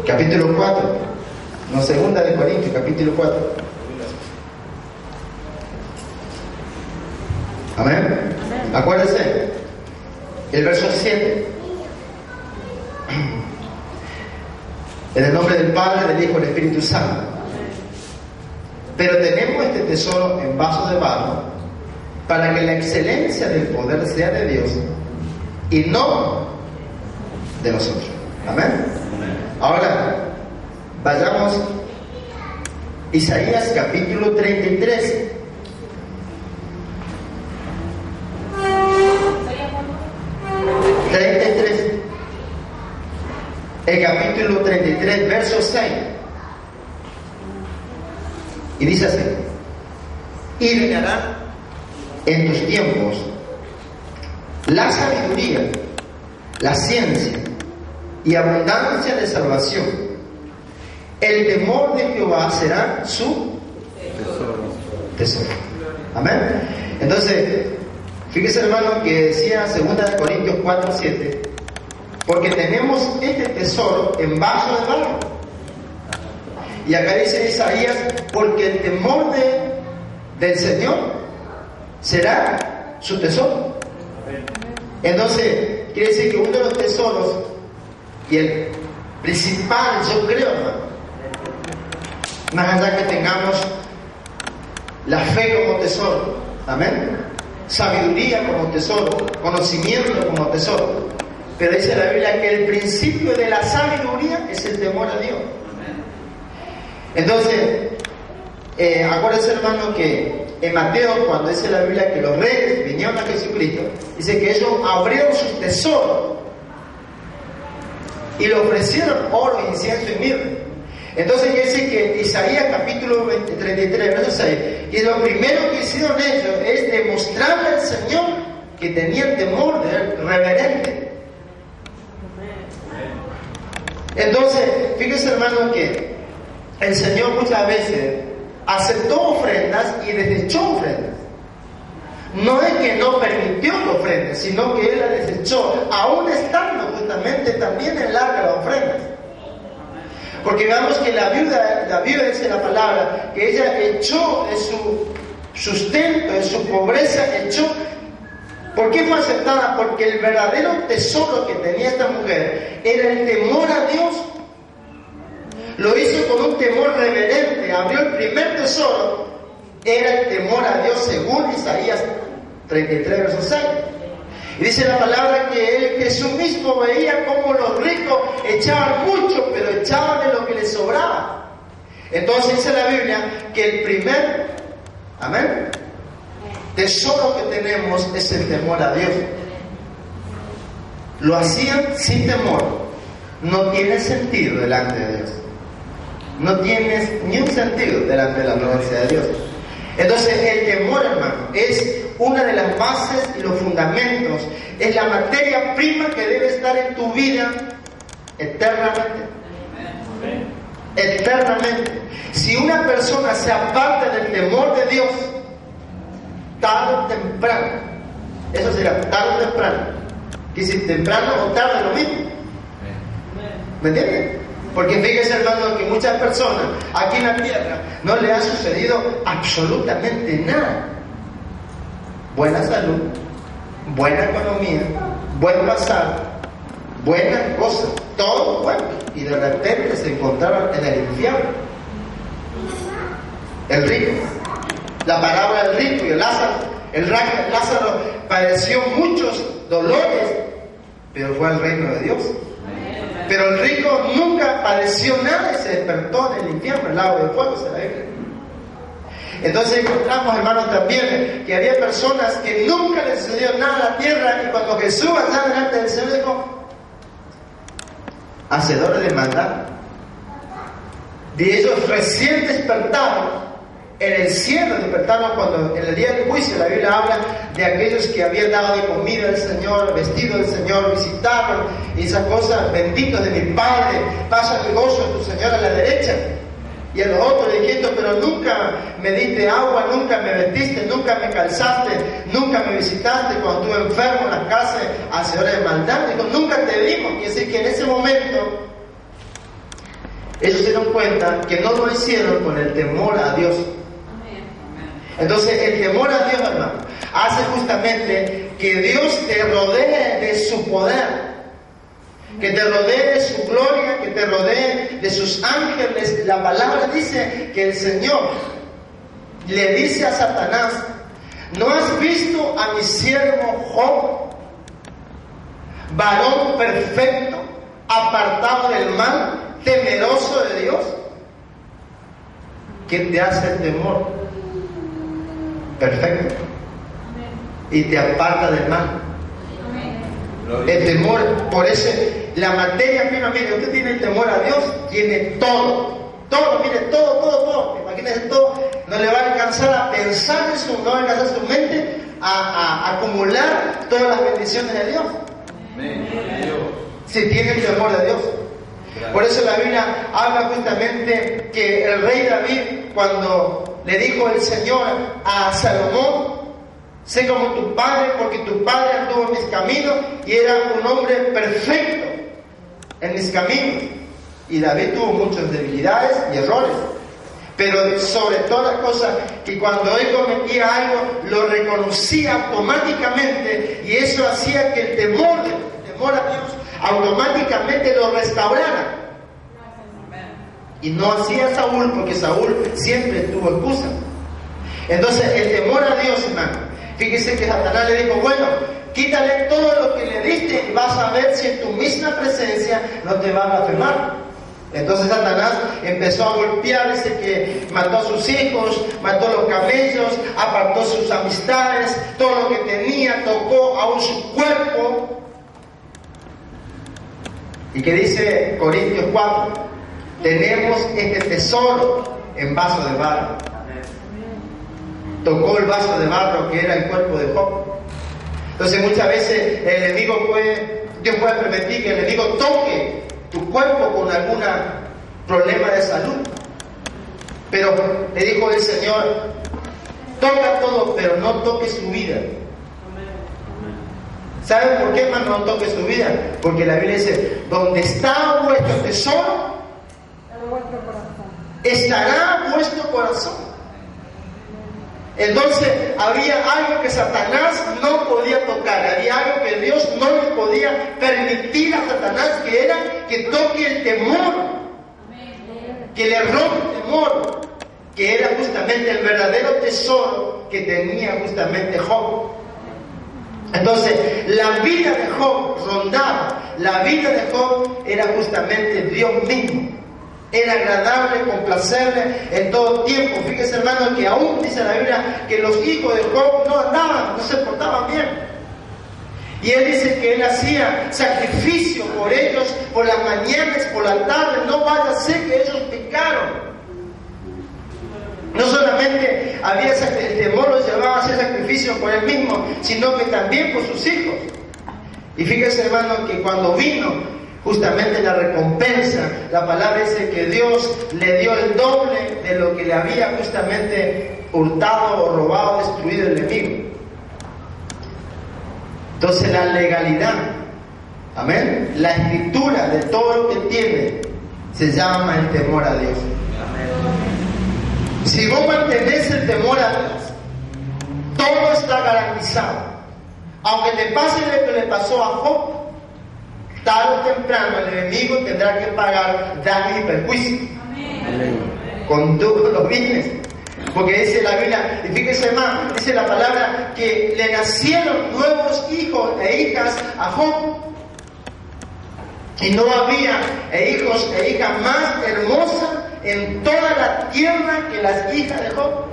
capítulo 4, no, segunda de Corintios, capítulo 4. Amén. Acuérdense, el verso 7. En el nombre del Padre, del Hijo y del Espíritu Santo. Pero tenemos este tesoro en vasos de barro, para que la excelencia del poder sea de Dios y no de nosotros. Amén. Ahora, vayamos Isaías capítulo 33. El capítulo 33, verso 6. Y dice así: y reinará en tus tiempos la sabiduría, la ciencia y abundancia de salvación. El temor de Jehová será su tesoro. Amén. Entonces, fíjese, hermano, que decía 2 Corintios 4:7, porque tenemos este tesoro en vaso de barro. Y acá dice Isaías, porque el temor del Señor será su tesoro. Entonces, quiere decir que uno de los tesoros, y el principal, yo creo, más allá que tengamos la fe como tesoro, amén, sabiduría como tesoro, conocimiento como tesoro, pero dice la Biblia que el principio de la sabiduría es el temor a Dios. Entonces, acuérdense, hermano, que en Mateo, cuando dice la Biblia que los reyes vinieron a Jesucristo, dice que ellos abrieron sus tesoros y le ofrecieron oro, incienso y mirra. Entonces dice que Isaías capítulo 33, verso 6, que lo primero que hicieron ellos es demostrarle al Señor que tenían temor de él, reverente. Entonces, fíjese, hermano, que el Señor muchas veces aceptó ofrendas y desechó ofrendas. No es que no permitió la ofrenda, sino que Él la desechó, aún estando justamente también en el arca las ofrendas. Porque veamos que la viuda dice la palabra, que ella echó de su sustento, de su pobreza, echó. ¿Por qué fue aceptada? Porque el verdadero tesoro que tenía esta mujer era el temor a Dios. Lo hizo con un temor reverente, abrió el primer tesoro, era el temor a Dios, según Isaías 33, verso 6. Y dice la palabra que él, Jesús mismo, veía cómo los ricos echaban mucho, pero echaban de lo que les sobraba. Entonces dice la Biblia que el primer, amén, tesoro que tenemos es el temor a Dios. Lo hacían sin temor. No tiene sentido delante de Dios. No tienes ni un sentido delante de la presencia de Dios. Entonces el temor, hermano, es una de las bases y los fundamentos, es la materia prima que debe estar en tu vida eternamente. Eternamente. Si una persona se aparta del temor de Dios, tarde o temprano, eso será tarde o temprano, que si temprano o tarde lo mismo. ¿Me entienden? Porque fíjese, hermano, que muchas personas aquí en la tierra no le ha sucedido absolutamente nada. Buena salud, buena economía, buen pasar, buenas cosas, todo bueno, y de repente se encontraban en el infierno. El rico, la parábola del rico y el Lázaro. Lázaro padeció muchos dolores, pero fue al reino de Dios. Pero el rico nunca padeció nada y se despertó en el infierno, el lago de fuego, se la Biblia. Entonces encontramos, hermanos, también que había personas que nunca les sucedió nada a la tierra, y cuando Jesús allá delante del Señor dijo, hacedores de maldad, de ellos recién despertaron, en el cielo despertaron, cuando en el día del juicio la Biblia habla de aquellos que habían dado de comida al Señor, vestido del Señor, visitaron y esas cosas, benditos de mi Padre, pasa el gozo de tu Señor a la derecha. Y a los otros diciendo, pero nunca me diste agua, nunca me vestiste, nunca me calzaste, nunca me visitaste cuando estuve enfermo en las casas, hacedores de maldad. Dijo, nunca te vimos. Y así que en ese momento ellos se dieron cuenta que no lo hicieron con el temor a Dios. Entonces el temor a Dios, hermano, hace justamente que Dios te rodee de su poder, que te rodee de su gloria, que te rodee de sus ángeles. La palabra dice que el Señor le dice a Satanás, ¿no has visto a mi siervo Job, varón perfecto, apartado del mal, temeroso de Dios? ¿Qué te hace el temor? Perfecto. Y te aparta del mal. El temor, por eso la materia prima, mire, usted tiene el temor a Dios, tiene todo, mire, todo, imagínese todo, no le va a alcanzar a pensar no va a alcanzar su mente a acumular todas las bendiciones de Dios. Si tiene el temor de Dios. Por eso la Biblia habla justamente que el rey David, cuando le dijo el Señor a Salomón, sé como tu padre, porque tu padre anduvo en mis caminos y era un hombre perfecto en mis caminos. Y David tuvo muchas debilidades y errores, pero sobre todas las cosas, que cuando él cometía algo, lo reconocía automáticamente, y eso hacía que el temor a Dios automáticamente lo restaurara. Y no hacía Saúl, porque Saúl siempre tuvo excusa. Entonces el temor a Dios, hermano, fíjese que Satanás le dijo, bueno, quítale todo lo que le diste y vas a ver si en tu misma presencia no te va a blasfemar. Entonces Satanás empezó a golpear, dice que mató a sus hijos, mató a los camellos, apartó sus amistades, todo lo que tenía, tocó aún su cuerpo. ¿Y qué dice Corintios 4? Tenemos este tesoro en vaso de barro. Tocó el vaso de barro que era el cuerpo de Job. Entonces muchas veces el enemigo Dios puede permitir que el enemigo toque tu cuerpo con algún problema de salud. Pero le dijo el Señor, toca todo, pero no toque su vida. ¿Saben por qué, hermano, no toque su vida? Porque la Biblia dice, donde está vuestro tesoro, estará vuestro corazón. Entonces había algo que Satanás no podía tocar, había algo que Dios no le podía permitir a Satanás, que era que toque el temor, que le rompa el temor, que era justamente el verdadero tesoro que tenía justamente Job. Entonces la vida de Job rondaba, la vida de Job era justamente Dios mismo. Era agradable, complacerle en todo tiempo. Fíjese, hermano, que aún dice la Biblia que los hijos de Job no andaban, no se portaban bien. Y él dice que él hacía sacrificio por ellos, por las mañanas, por la tarde. No vaya a ser que ellos pecaron. No solamente había el temor los llevaba a hacer sacrificio por él mismo, sino que también por sus hijos. Y fíjese, hermano, que cuando vino justamente la recompensa, la palabra dice que Dios le dio el doble de lo que le había justamente hurtado o robado, destruido el enemigo. Entonces la legalidad, amén, la escritura de todo lo que tiene se llama el temor a Dios. Si vos mantenés el temor a Dios, todo está garantizado. Aunque te pase lo que le pasó a Job, tarde o temprano el enemigo tendrá que pagar daños y perjuicios. Con todos los bienes. Porque dice la Biblia, y fíjese más, dice la palabra que le nacieron nuevos hijos e hijas a Job. Y no había hijos e hijas más hermosas en toda la tierra que las hijas de Job.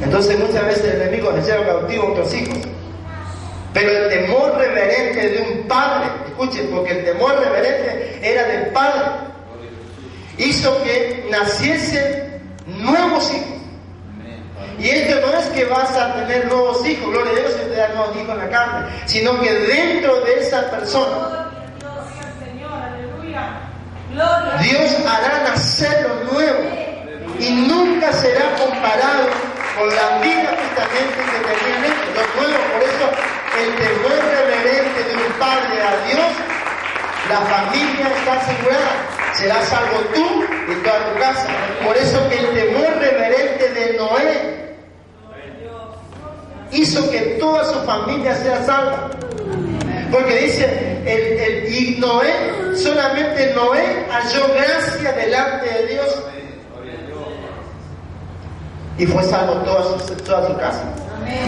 Entonces muchas veces el enemigo se lleva cautivo a otros hijos. Pero el temor reverente de un padre, escuchen, porque el temor reverente era del padre, hizo que naciesen nuevos hijos. Y esto no es que vas a tener nuevos hijos, gloria a Dios, si te da nuevos hijos en la carne, sino que dentro de esa persona Dios hará nacer lo nuevo y nunca será comparado con la vida justamente que tenían ellos, lo nuevo. Por eso el temor reverente de un padre a Dios, la familia está asegurada. Serás salvo tú y toda tu casa. Por eso que el temor reverente de Noé hizo que toda su familia sea salva. Porque dice, y Noé, solamente Noé halló gracia delante de Dios. Y fue salvo toda su casa.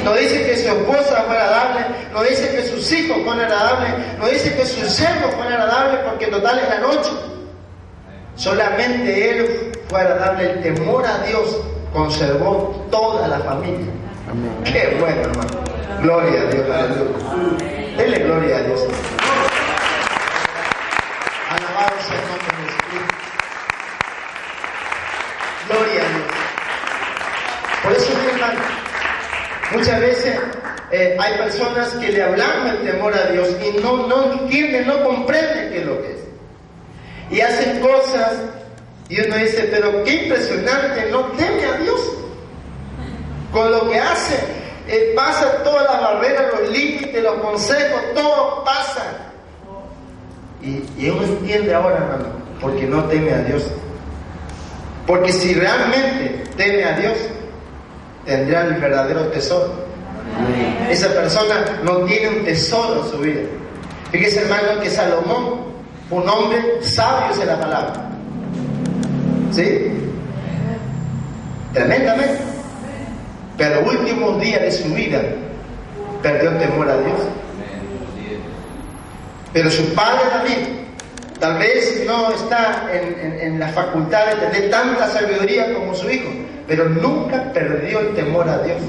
No dice que su esposa fue agradable, no dice que sus hijos fueron agradables, no dice que sus yernos fueron agradables, porque en total eran 8. Solamente él fue agradable. El temor a Dios conservó toda la familia. Amén. Qué bueno, hermano. Gloria a Dios, aleluya. Dele gloria a Dios. Alabado sea el nombre de Jesucristo. Gloria a Dios. Por eso, mi hermano, muchas veces hay personas que le hablamos el temor a Dios y no entienden, no comprenden qué es lo que es. Y hacen cosas y uno dice, pero qué impresionante, no teme a Dios. Con lo que hace, pasa todas las barreras, los límites, los consejos, todo pasa. Y uno entiende ahora, hermano, porque no teme a Dios. Porque si realmente teme a Dios, tendrá el verdadero tesoro. Esa persona no tiene un tesoro en su vida. Fíjese, hermano, que Salomón, un hombre sabio es la palabra. ¿Sí? Tremendamente. Pero los últimos días de su vida perdió el temor a Dios. Pero su padre también, tal vez no está en la facultad de tener tanta sabiduría como su hijo, pero nunca perdió el temor a Dios.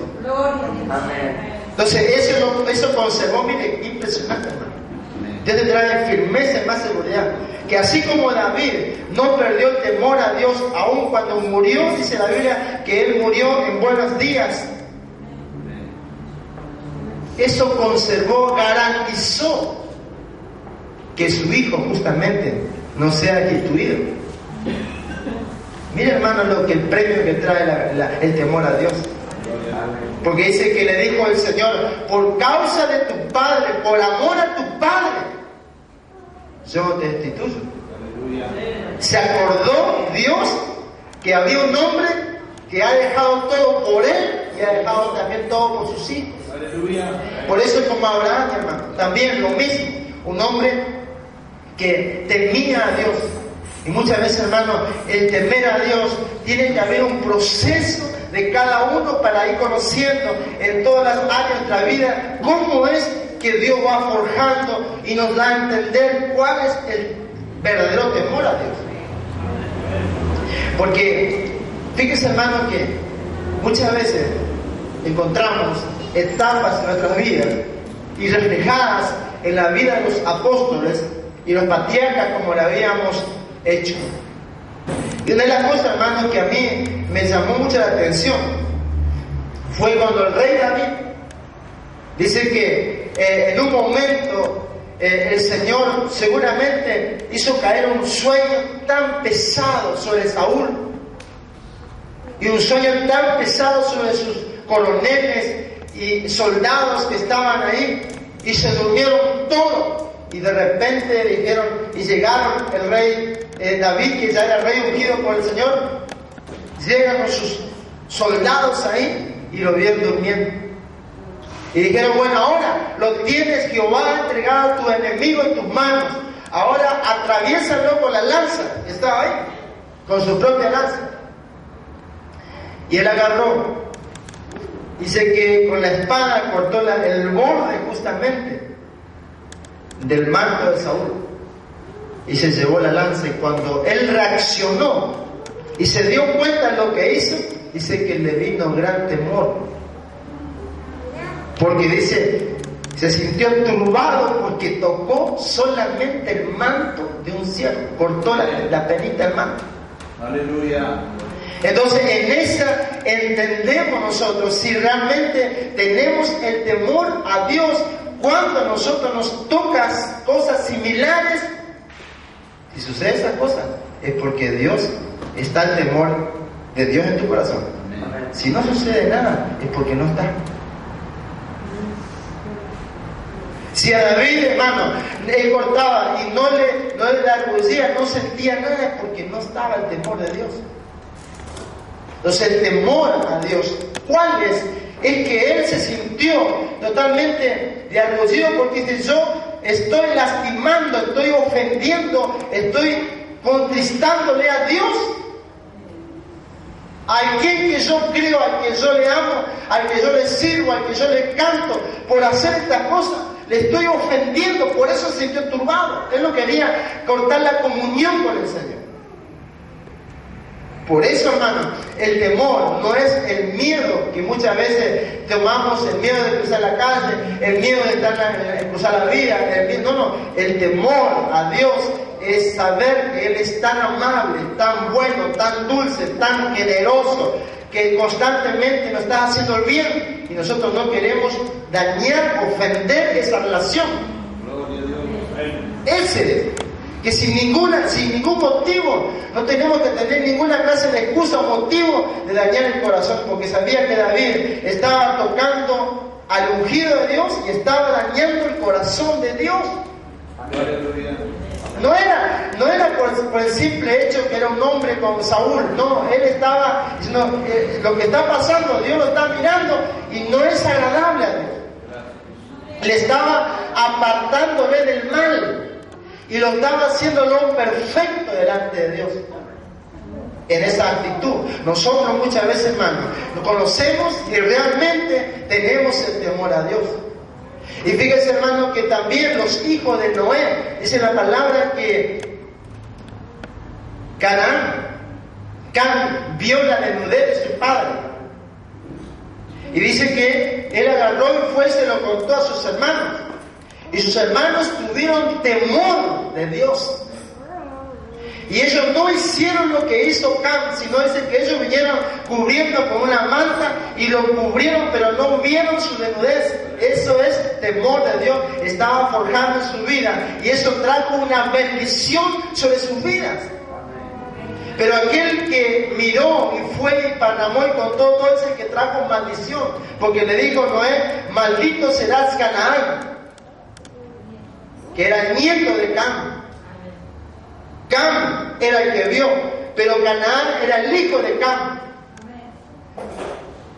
Entonces eso conservó, mire, impresionante, hermano. Dios te trae firmeza y más seguridad. Que así como David no perdió el temor a Dios, aun cuando murió, dice la Biblia, que él murió en buenos días. Eso conservó, garantizó que su hijo justamente no sea destituido. Mira, hermano, lo que el premio que trae el temor a Dios. Porque dice que le dijo el Señor, por causa de tu padre, por amor a tu padre, yo te destituyo. Se acordó Dios que había un hombre que ha dejado todo por él y ha dejado también todo por sus hijos. Por eso es como Abraham, hermano, también lo mismo, un hombre que temía a Dios. Y muchas veces, hermano, el temer a Dios tiene que haber un proceso de cada uno para ir conociendo en todas las áreas de nuestra vida cómo es que Dios va forjando y nos da a entender cuál es el verdadero temor a Dios. Porque fíjese, hermano, que muchas veces encontramos etapas en nuestras vidas y reflejadas en la vida de los apóstoles y los patriarcas, como le habíamos hecho. Y una de las cosas, hermano, que a mí me llamó mucho la atención fue cuando el rey David dice que en un momento el Señor seguramente hizo caer un sueño tan pesado sobre Saúl y un sueño tan pesado sobre sus coroneles y soldados que estaban ahí, y se durmieron todos. Y de repente dijeron, y llegaron el rey David, que ya era rey ungido por el Señor, llegan con sus soldados ahí y lo vieron durmiendo. Y dijeron, bueno, ahora lo tienes, Jehová ha entregado a tu enemigo en tus manos, ahora atraviésalo con la lanza. Estaba ahí, con su propia lanza. Y él agarró, dice que con la espada cortó el borde justamente del manto de Saúl y se llevó la lanza. Y cuando él reaccionó y se dio cuenta de lo que hizo, dice que le vino gran temor, porque dice, se sintió turbado porque tocó solamente el manto de un siervo, cortó la penita del manto. Aleluya. Entonces en esa entendemos nosotros si realmente tenemos el temor a Dios. Cuando a nosotros nos tocan cosas similares, Si sucede esa cosa, es porque Dios está el temor de Dios en tu corazón. Si no sucede nada, es porque no está. Si a David, hermano, él cortaba y no le argucía, no sentía nada, es porque no estaba el temor de Dios. Entonces el temor a Dios, ¿cuál es? Es que él se sintió totalmente de argucido porque dice: yo estoy lastimando, estoy ofendiendo, estoy contristándole a Dios. A quien que yo creo, al que yo le amo, al que yo le sirvo, al que yo le canto, por hacer estas cosas, le estoy ofendiendo. Por eso se sintió turbado. Él no quería cortar la comunión con el Señor. Por eso, hermano, el temor no es el miedo que muchas veces tomamos, el miedo de cruzar la calle, el miedo de cruzar la vida, no, el temor a Dios es saber que Él es tan amable, tan bueno, tan dulce, tan generoso, que constantemente nos está haciendo el bien y nosotros no queremos dañar, ofender esa relación. Ese que sin ningún motivo, no tenemos que tener ninguna clase de excusa o motivo de dañar el corazón, porque sabía que David estaba tocando al ungido de Dios y estaba dañando el corazón de Dios. No era por el simple hecho que era un hombre como Saúl, no, él estaba diciendo, lo que está pasando, Dios lo está mirando y no es agradable a Dios. Le estaba apartándole del mal y lo estaba haciéndolo perfecto delante de Dios. En esa actitud, nosotros muchas veces, hermanos, nos conocemos y realmente tenemos el temor a Dios. Y fíjese, hermano, que también los hijos de Noé, dice la palabra que Cam vio la desnudez de su padre. Y dice que él agarró y fue y se lo contó a sus hermanos. Y sus hermanos tuvieron temor de Dios. Y ellos no hicieron lo que hizo Cam, sino dice que ellos vinieron cubriendo con una manta y lo cubrieron, pero no vieron su desnudez. Eso es temor de Dios. Estaba forjando en su vida y eso trajo una bendición sobre sus vidas. Pero aquel que miró y fue y parramó y contó todo, es el que trajo maldición, porque le dijo Noé: maldito serás Canaán, que era el nieto de Cam. Cam era el que vio, pero Canaán era el hijo de Cam.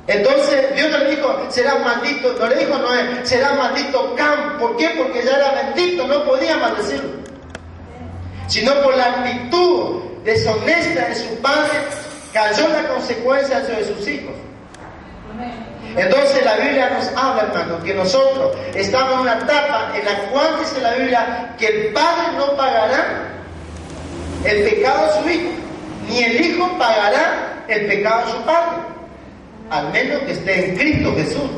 Entonces Dios no le dijo: serás maldito, no le dijo Noé: será maldito Cam. ¿Por qué? Porque ya era bendito, no podía maldecirlo. Sino por la actitud deshonesta de su padre, cayó la consecuencia sobre sus hijos. Entonces la Biblia nos habla, hermano, que nosotros estamos en una etapa en la cual dice la Biblia que el padre no pagará el pecado de su hijo, ni el hijo pagará el pecado de su padre, al menos que esté en Cristo Jesús.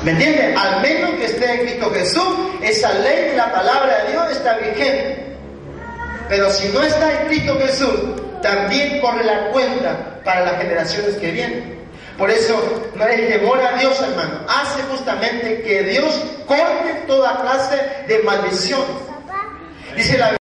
¿Me entienden? Al menos que esté en Cristo Jesús, esa ley de la palabra de Dios está vigente. Pero si no está en Cristo Jesús, también corre la cuenta para las generaciones que vienen. Por eso, el temor a Dios, hermano, hace justamente que Dios corte toda clase de maldiciones. Dice la